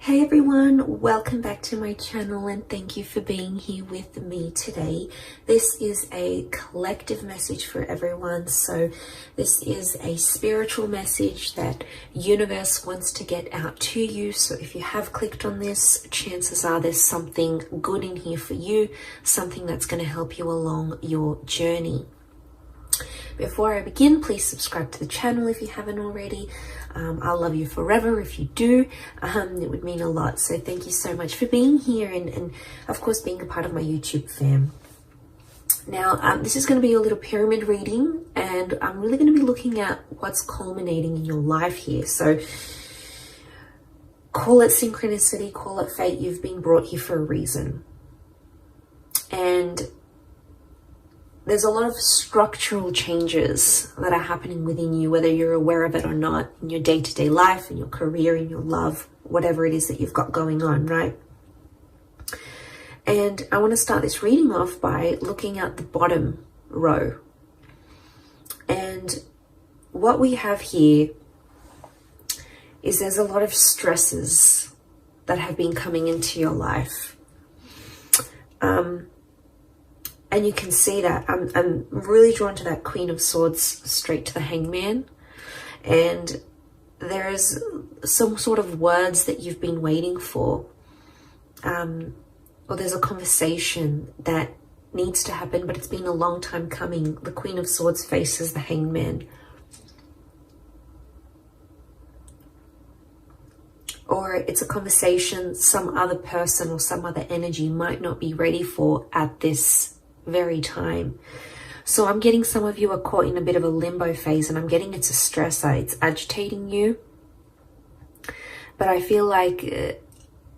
Hey everyone, welcome back to my channel and thank you for being here with me today. This is a collective message for everyone. So this is a spiritual message that universe wants to get out to you. So if you have clicked on this, chances are there's something good in here for you, something that's going to help you along your journey. Before I begin, please subscribe to the channel if you haven't already. I'll love you forever if you do. It would mean a lot. So thank you so much for being here and of course being a part of my YouTube fam. Now, this is going to be a little pyramid reading, and I'm really going to be looking at what's culminating in your life here. So call it synchronicity, call it fate. You've been brought here for a reason. And there's a lot of structural changes that are happening within you, whether you're aware of it or not, in your day-to-day life, in your career, in your love, whatever it is that you've got going on, right? And I want to start this reading off by looking at the bottom row. And what we have here is there's a lot of stresses that have been coming into your life. And you can see that I'm really drawn to that Queen of Swords straight to the Hangman. And there is some sort of words that you've been waiting for. Or there's a conversation that needs to happen, but it's been a long time coming. The Queen of Swords faces the Hangman. Or it's a conversation some other person or some other energy might not be ready for at this very time. So I'm getting some of you are caught in a bit of a limbo phase, and I'm getting it's a stressor. It's agitating you. But I feel like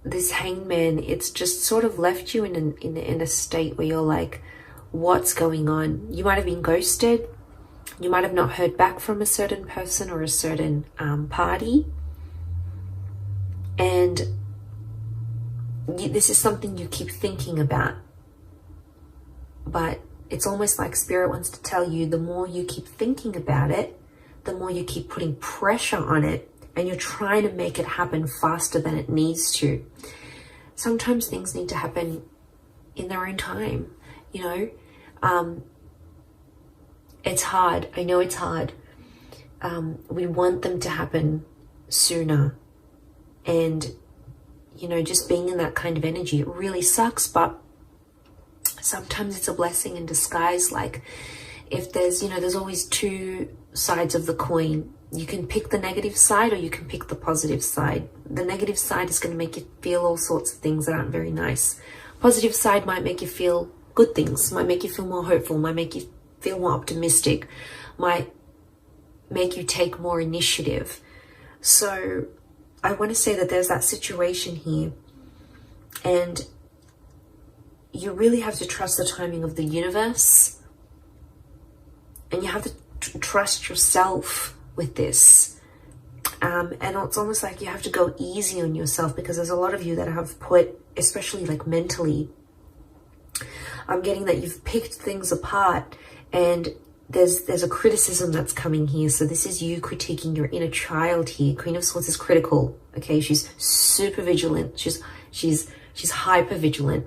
this Hangman, it's just sort of left you in a state where you're like, what's going on? You might have been ghosted. You might have not heard back from a certain person or a certain party. And this is something you keep thinking about. But it's almost like Spirit wants to tell you, the more you keep thinking about it, the more you keep putting pressure on it, and you're trying to make it happen faster than it needs to. Sometimes things need to happen in their own time, you know. It's hard. I know it's hard. We want them to happen sooner. And, you know, just being in that kind of energy, it really sucks, but sometimes it's a blessing in disguise. Like if there's, you know, there's always two sides of the coin. You can pick the negative side or you can pick the positive side. The negative side is going to make you feel all sorts of things that aren't very nice. Positive side might make you feel good things, might make you feel more hopeful, might make you feel more optimistic, might make you take more initiative. So I want to say that there's that situation here, and you really have to trust the timing of the universe, and you have to trust yourself with this. And it's almost like you have to go easy on yourself, because there's a lot of you that have put, especially like mentally, I'm getting that you've picked things apart, and there's a criticism that's coming here. So this is you critiquing your inner child here. Queen of Swords is critical. Okay, she's super vigilant. She's hyper vigilant.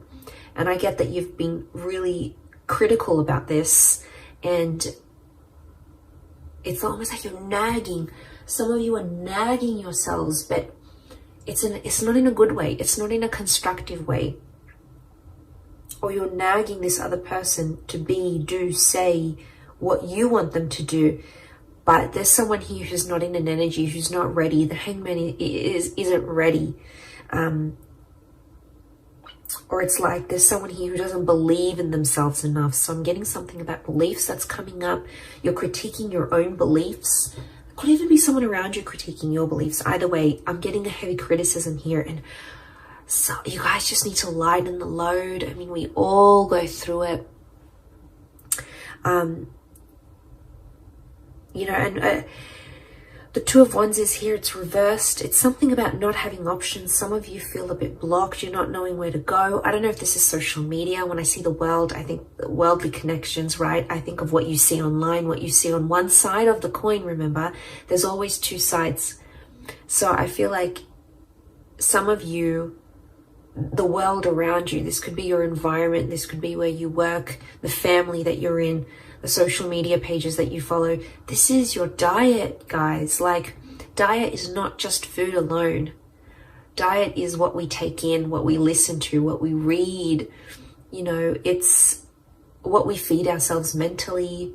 And I get that you've been really critical about this, and it's almost like you're nagging. Some of you are nagging yourselves, but it's not in a good way. It's not in a constructive way. Or you're nagging this other person to be, do, say what you want them to do. But there's someone here who's not in an energy, who's not ready. The Hangman isn't ready. Or it's like there's someone here who doesn't believe in themselves enough. So I'm getting something about beliefs that's coming up. You're critiquing your own beliefs. It could even be someone around you critiquing your beliefs. Either way, I'm getting a heavy criticism here. And so you guys just need to lighten the load. I mean, we all go through it. You know, and the Two of Wands is here. It's reversed. It's something about not having options. Some of you feel a bit blocked. You're not knowing where to go. I don't know if this is social media. When I see the world, I think worldly connections, right? I think of what you see online, what you see on one side of the coin. Remember, there's always two sides. So I feel like some of you, the world around you, this could be your environment, this could be where you work, the family that you're in, the social media pages that you follow. This is your diet, guys. Like, diet is not just food alone. Diet is what we take in, what we listen to, what we read. You know, it's what we feed ourselves mentally,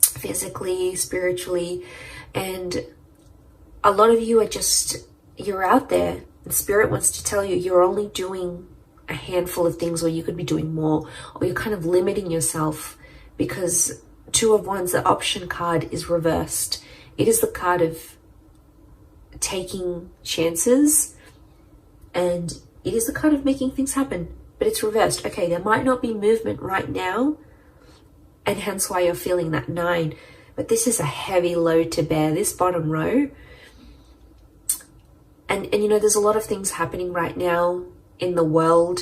physically, spiritually. And a lot of you are just, you're out there, and Spirit wants to tell you you're only doing a handful of things, or you could be doing more, or you're kind of limiting yourself, because Two of Wands, the option card, is reversed. It is the card of taking chances, and it is the card of making things happen, but it's reversed. Okay, there might not be movement right now, and hence why you're feeling that 9, but this is a heavy load to bear, this bottom row. And you know, there's a lot of things happening right now in the world,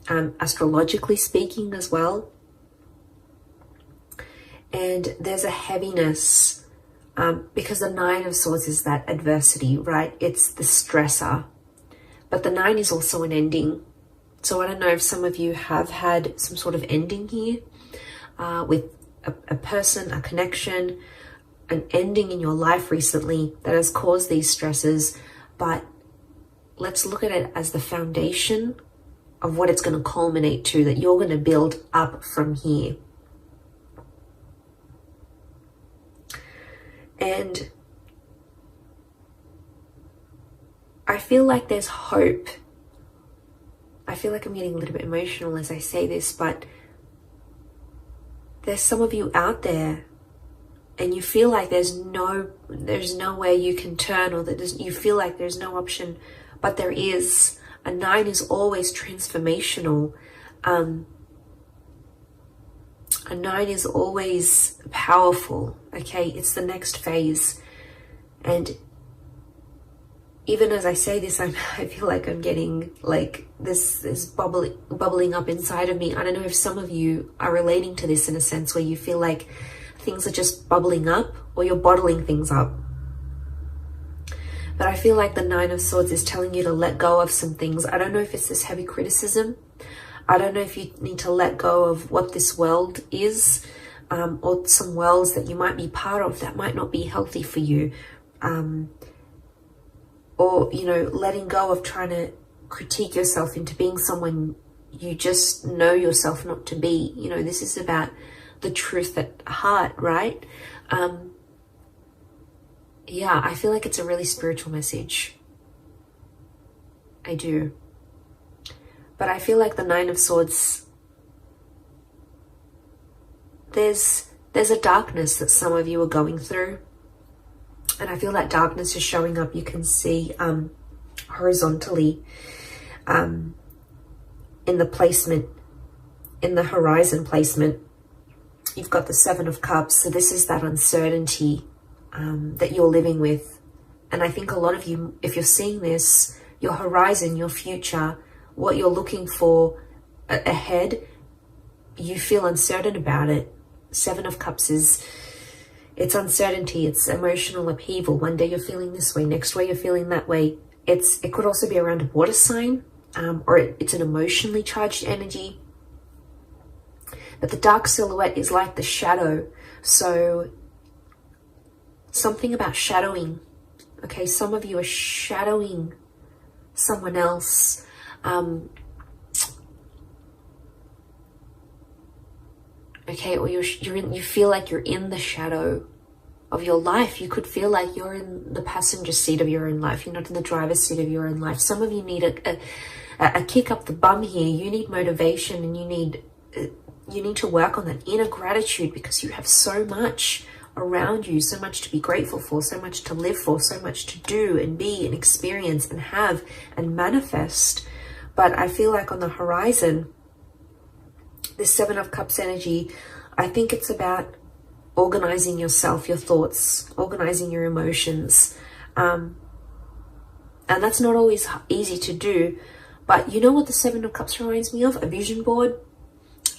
astrologically speaking as well. And there's a heaviness, because the 9 of Swords is that adversity, right? It's the stressor. But the 9 is also an ending. So I don't know if some of you have had some sort of ending here, with a person, a connection, an ending in your life recently that has caused these stresses. But let's look at it as the foundation of what it's going to culminate to, that you're going to build up from here. And I feel like there's hope. I feel like I'm getting a little bit emotional as I say this, but there's some of you out there and you feel like there's no way you can turn, or that you feel like there's no option, but there is. A 9 is always transformational. A 9 is always powerful, okay? It's the next phase. And even as I say this, I feel like I'm getting like this is bubbling up inside of me. I don't know if some of you are relating to this in a sense where you feel like things are just bubbling up, or you're bottling things up. But I feel like the 9 of Swords is telling you to let go of some things. I don't know if it's this heavy criticism. I don't know if you need to let go of what this world is, or some worlds that you might be part of that might not be healthy for you. Or, you know, letting go of trying to critique yourself into being someone you just know yourself not to be. You know, this is about the truth at heart, right? Yeah, I feel like it's a really spiritual message. I do. But I feel like the 9 of Swords, there's a darkness that some of you are going through. And I feel that darkness is showing up. You can see horizontally in the placement, in the horizon placement. You've got the 7 of Cups. So this is that uncertainty that you're living with. And I think a lot of you, if you're seeing this, your horizon, your future, what you're looking for ahead, you feel uncertain about it. 7 of Cups is, it's uncertainty, it's emotional upheaval. One day you're feeling this way, next way you're feeling that way. It could also be around a water sign, or it's an emotionally charged energy. But the dark silhouette is like the shadow. So something about shadowing. Okay, some of you are shadowing someone else. Okay, or you feel like you're in the shadow of your life. You could feel like you're in the passenger seat of your own life. You're not in the driver's seat of your own life. Some of you need a kick up the bum here. You need motivation, and you need to work on that inner gratitude, because you have so much around you, so much to be grateful for, so much to live for, so much to do and be and experience and have and manifest. But I feel like on the horizon, this 7 of Cups energy, I think it's about organizing yourself, your thoughts, organizing your emotions. And that's not always easy to do. But you know what the 7 of Cups reminds me of? A vision board.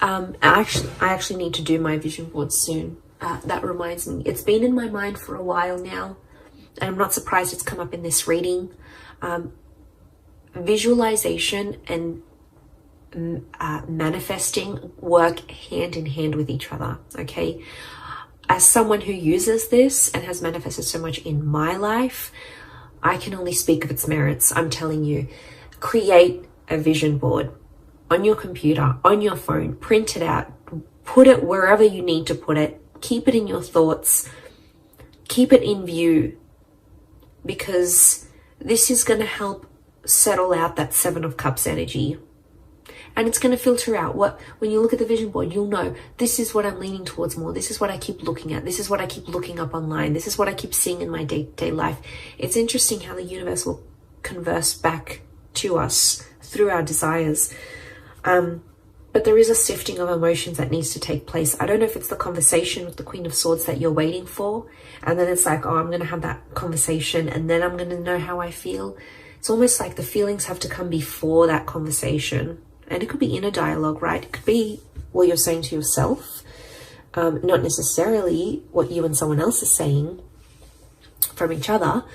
I actually need to do my vision board soon. That reminds me. It's been in my mind for a while now. And I'm not surprised it's come up in this reading. visualization and manifesting work hand in hand with each other, okay? As someone who uses this and has manifested so much in my life, I can only speak of its merits. I'm telling you, create a vision board on your computer, on your phone, print it out, put it wherever you need to put it, keep it in your thoughts, keep it in view, because this is going to help settle out that Seven of Cups energy. And it's going to filter out when you look at the vision board, you'll know this is what I'm leaning towards more. This is what I keep looking at. This is what I keep looking up online. This is what I keep seeing in my day-to-day life. It's interesting how the universe will converse back to us through our desires. But there is a sifting of emotions that needs to take place. I don't know if it's the conversation with the Queen of Swords that you're waiting for. And then it's like, oh, I'm going to have that conversation and then I'm going to know how I feel. It's almost like the feelings have to come before that conversation. And it could be inner dialogue, right? It could be what you're saying to yourself, not necessarily what you and someone else is saying from each other.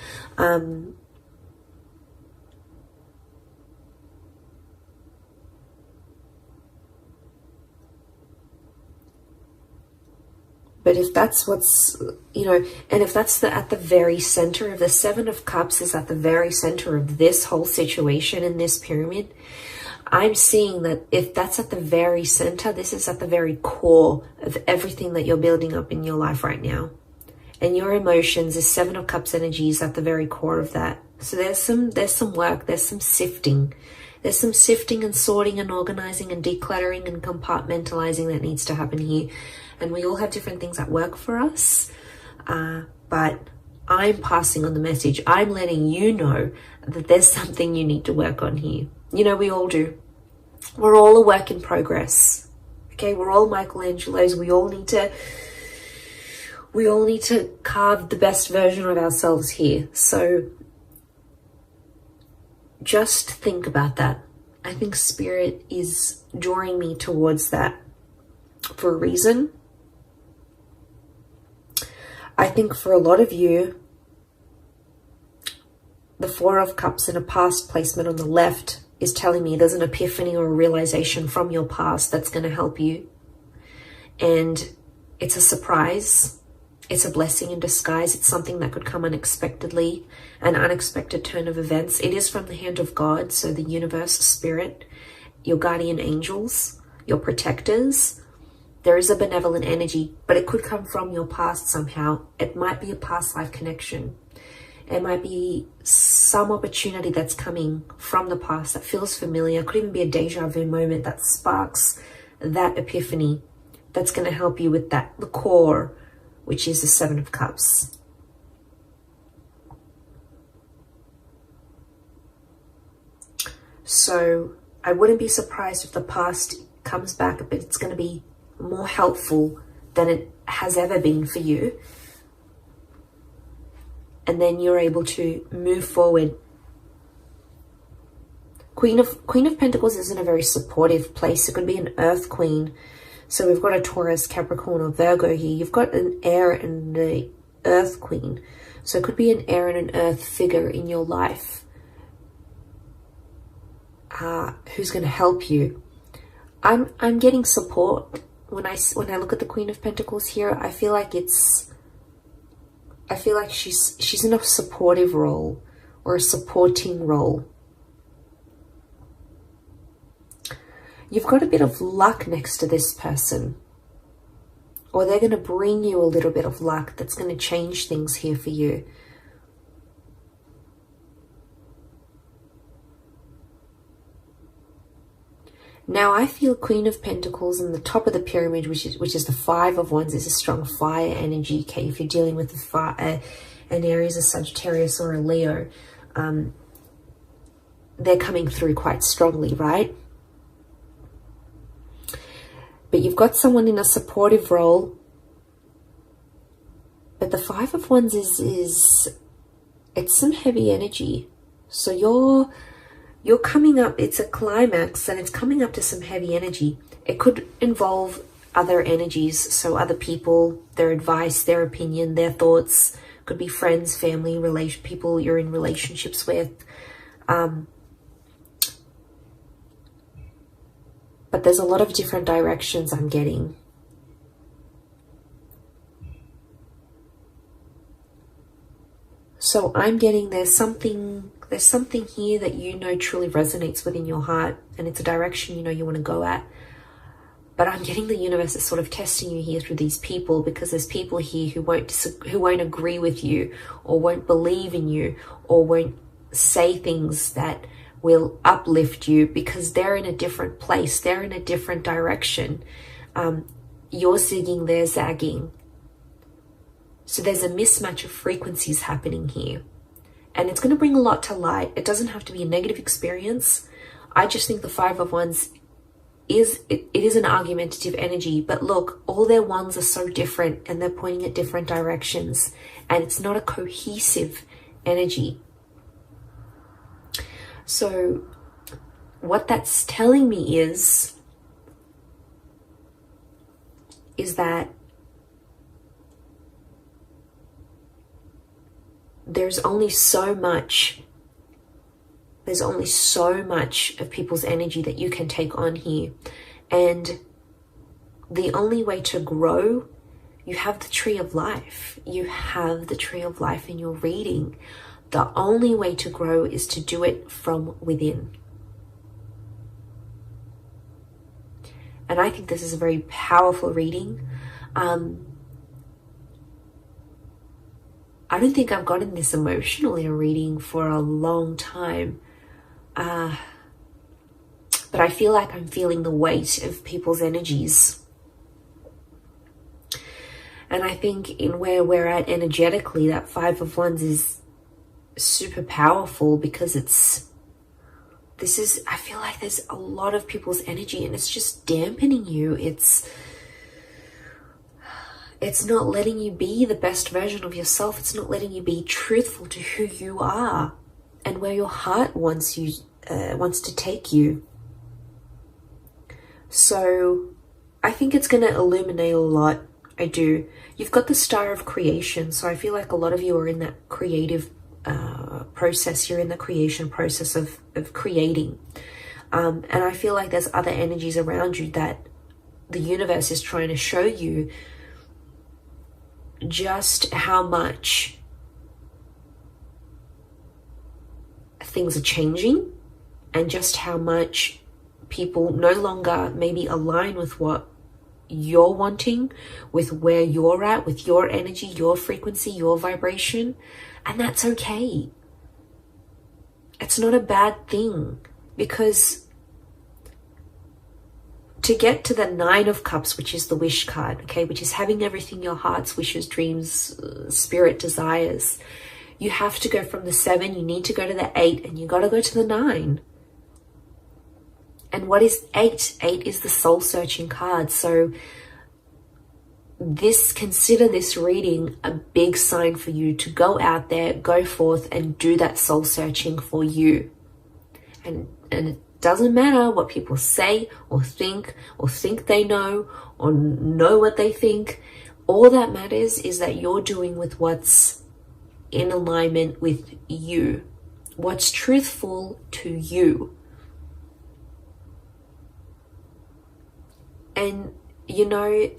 But if that's what's, and if that's at the very center of the Seven of Cups is at the very center of this whole situation in this pyramid, I'm seeing that if that's at the very center, this is at the very core of everything that you're building up in your life right now. And your emotions, this Seven of Cups energy is at the very core of that. So there's some work, there's some sifting. There's some sifting and sorting and organizing and decluttering and compartmentalizing that needs to happen here. And we all have different things that work for us. But I'm passing on the message. I'm letting you know that there's something you need to work on here. We all do. We're all a work in progress. Okay, we're all Michelangelos. We all need to carve the best version of ourselves here. So just think about that. I think Spirit is drawing me towards that for a reason. I think for a lot of you, the Four of Cups in a past placement on the left is telling me there's an epiphany or a realization from your past that's going to help you. And it's a surprise. It's a blessing in disguise. It's something that could come unexpectedly, an unexpected turn of events. It is from the hand of God, so the universe, Spirit, your guardian angels, your protectors. There is a benevolent energy, but it could come from your past somehow. It might be a past life connection. It might be some opportunity that's coming from the past that feels familiar. It could even be a deja vu moment that sparks that epiphany that's going to help you with the core, which is the Seven of Cups. So I wouldn't be surprised if the past comes back, but it's going to be more helpful than it has ever been for you. And then you're able to move forward. Queen of Pentacles is in a very supportive place. It could be an Earth Queen. So we've got a Taurus, Capricorn, or Virgo here. You've got an air and the Earth Queen. So it could be an air and an earth figure in your life who's going to help you. I'm getting support when I look at the Queen of Pentacles here. I feel like she's in a supportive role or a supporting role. You've got a bit of luck next to this person, or they're going to bring you a little bit of luck that's going to change things here for you. Now I feel Queen of Pentacles in the top of the pyramid, which is the Five of Wands, is a strong fire energy. Okay, if you're dealing with an Aries, a Sagittarius, or a Leo, they're coming through quite strongly, right? But you've got someone in a supportive role. But the Five of Wands it's some heavy energy. So you're coming up, it's a climax and it's coming up to some heavy energy. It could involve other energies, so other people, their advice, their opinion, their thoughts. Could be friends, family, people you're in relationships with. but there's a lot of different directions I'm getting. So I'm getting there's something here that you know truly resonates within your heart, and it's a direction you know you want to go at. But I'm getting the universe is sort of testing you here through these people, because there's people here who won't agree with you, or won't believe in you, or won't say things that will uplift you, because they're in a different place. They're in a different direction. You're zigging, they're zagging. So there's a mismatch of frequencies happening here. And it's going to bring a lot to light. It doesn't have to be a negative experience. I just think the Five of Wands it is an argumentative energy, but look, all their wands are so different and they're pointing at different directions, and it's not a cohesive energy. So what that's telling me is that there's only so much of people's energy that you can take on here. And the only way to grow, you have the tree of life. You have the tree of life in your reading. The only way to grow is to do it from within. And I think this is a very powerful reading. I don't think I've gotten this emotional in a reading for a long time. But I feel like I'm feeling the weight of people's energies. And I think in where we're at energetically, that Five of Wands is super powerful, because I feel like there's a lot of people's energy and it's just dampening you. It's not letting you be the best version of yourself. It's not letting you be truthful to who you are and where your heart wants to take you. So I think it's going to illuminate a lot. I do. You've got the Star of Creation. So I feel like a lot of you are in that creative process. You're in the creation process of creating. And I feel like there's other energies around you that the universe is trying to show you just how much things are changing, and just how much people no longer maybe align with what you're wanting, with where you're at, with your energy, your frequency, your vibration. And that's okay. It's not a bad thing, because to get to the Nine of Cups, which is the wish card, okay, which is having everything your heart's wishes, dreams, spirit desires, you have to go from the 7, you need to go to the 8, and you got to go to the 9. And what is 8? 8 is the soul-searching card. So consider this reading a big sign for you to go out there, go forth and do that soul-searching for you. And it doesn't matter what people say or think they know or know what they think. All that matters is that you're doing with what's in alignment with you, what's truthful to you. And you know,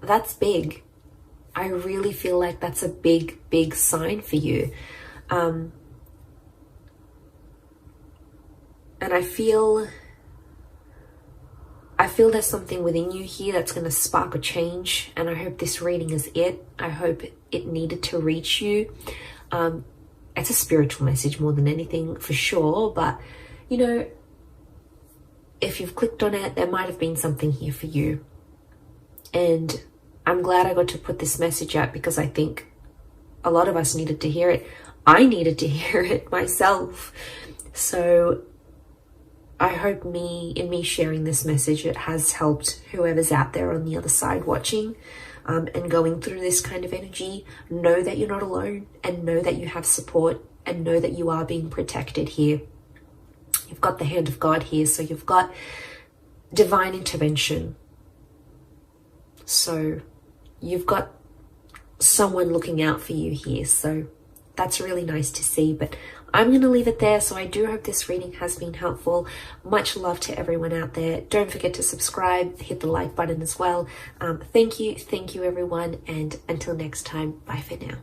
that's big. I really feel like that's a big, big sign for you. And I feel there's something within you here that's going to spark a change. And I hope this reading is it. I hope it needed to reach you. It's a spiritual message more than anything, for sure. But, you know, if you've clicked on it, there might have been something here for you. And I'm glad I got to put this message out, because I think a lot of us needed to hear it. I needed to hear it myself. So I hope in me sharing this message, it has helped whoever's out there on the other side watching and going through this kind of energy. Know that you're not alone, and know that you have support, and know that you are being protected here. You've got the hand of God here, so you've got divine intervention. So you've got someone looking out for you here. So that's really nice to see. But I'm going to leave it there. So I do hope this reading has been helpful. Much love to everyone out there. Don't forget to subscribe, hit the like button as well. Thank you everyone, and until next time, bye for now.